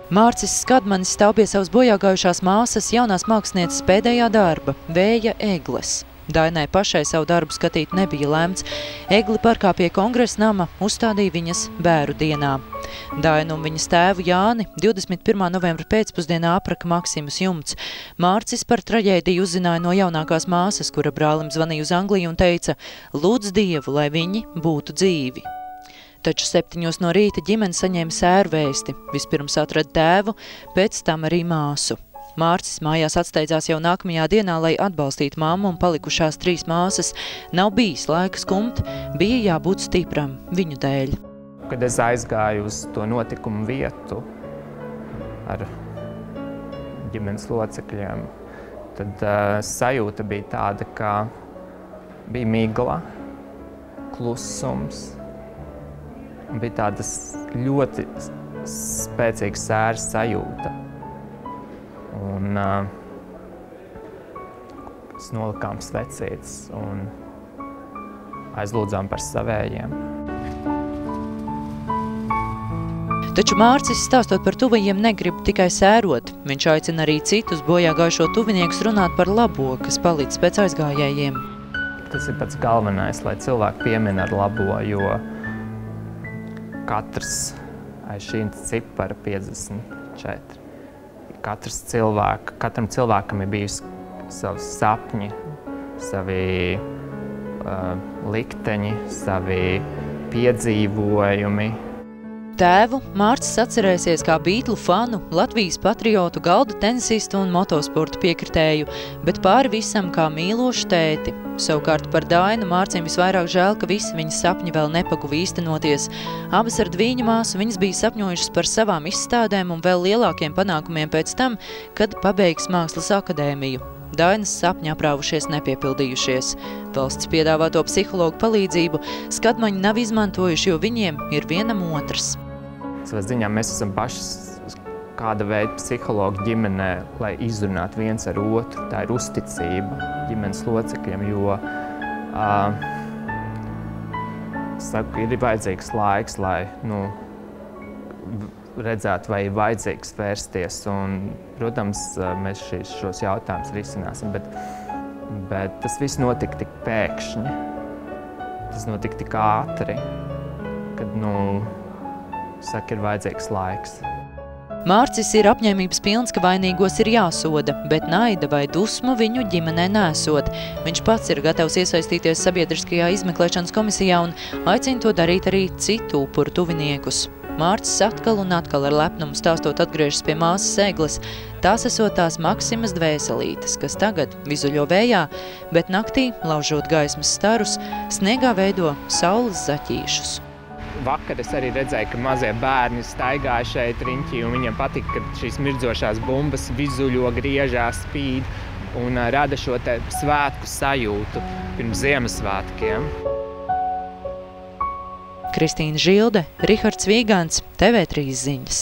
Mārcis Skadmanis stāv pie savas bojāgājušās māsas jaunās mākslinieces pēdējā darba – Vēja egles. Dainai pašai savu darbu skatīt nebija lemts. Egli parkā pie Kongresa nama uzstādīja viņas bēru dienā. Dainu un viņas tēvu Jāni 21. novembra pēcpusdienā apraka Maksimus Jumts. Mārcis par traģēdiju uzzināja no jaunākās māsas, kura brālim zvanīja uz Angliju un teica: "Lūdz Dievu, lai viņi būtu dzīvi." Taču 7 no rīta ģimene saņēma sēru vēsti. Vispirms atrada tēvu, pēc tam arī māsu. Mārcis mājās atsteidzās jau nākamajā dienā, lai atbalstītu mammu un palikušās 3 māsas. Nav bijis laika skumt, bija jābūt stipram viņu dēļ. Kad es aizgāju uz to notikumu vietu ar ģimenes locekļiem, tad sajūta bija tāda, ka bija migla, klusums. Bija tādas ļoti spēcīgas sēras sajūta. Un mēs nolikām svecītes un aizlūdzām par savējiem. Taču Mārcis, stāstot par tuvajiem, negrib tikai sērot. Viņš aicina arī citus bojāgājušo tuviniekus runāt par labo, kas palicis pēc aizgājējiem. Tas ir pats galvenais, lai cilvēki piemina ar labo, jo katrs aiz šīm cipara 54. Katram cilvēkam ir bijusi savi sapņi, savi likteņi, savi piedzīvojumi. Tēvu Mārcis atcerēsies kā Beatlu fanu, Latvijas patriotu, galda tenisistu un motosporta piekritēju, bet pāri visam kā mīlošu tēti. Savukārt par Dainu Mārcim visvairāk žēl, ka visi viņas sapņi vēl nepaguva īstenoties. Abas ar Dvīņu māsu viņas bija sapņojušas par savām izstādēm un vēl lielākiem panākumiem pēc tam, kad pabeigs Mākslas akadēmiju. Dainas sapņi aprāvušies nepiepildījušies. Valsts piedāvāto psihologu palīdzību Skadmaņi nav izmantojuši, jo viņiem ir vienam otrs. Savā ziņā mēs esam paši kāda veida psihologi ģimenē, lai izrunātu viens ar otru. Tā ir uzticība ģimenes locekļiem, jo ir vajadzīgs laiks, lai redzētu, vai ir vajadzīgs vērsties. Un, protams, mēs šos jautājumus risināsim, bet tas viss notika tik pēkšņi. Tas notika tik ātri, kad, ir vajadzīgs laiks. Mārcis ir apņēmības pilns, ka vainīgos ir jāsoda, bet naida vai dusmu viņu ģimenē nesot. Viņš pats ir gatavs iesaistīties sabiedriskajā izmeklēšanas komisijā un aicina to darīt arī citu upuru tuviniekus. Mārcis atkal un atkal ar lepnumu stāstot atgriežas pie māsas egles. Tās esot tās Maksimas dvēselītes, kas tagad vizuļo vējā, bet naktī, laužot gaismas starus, sniegā veido saules zaķīšus. Vakar es arī redzēju, ka mazie bērni staigāja šeit riņķī, un viņiem patika, ka šīs mirdzošās bumbas vizuļo, griežās, spīd un rada šo te svētku sajūtu pirms Ziemassvētkiem. Kristīna Žilde, Rihards Vīgants, TV3 ziņas.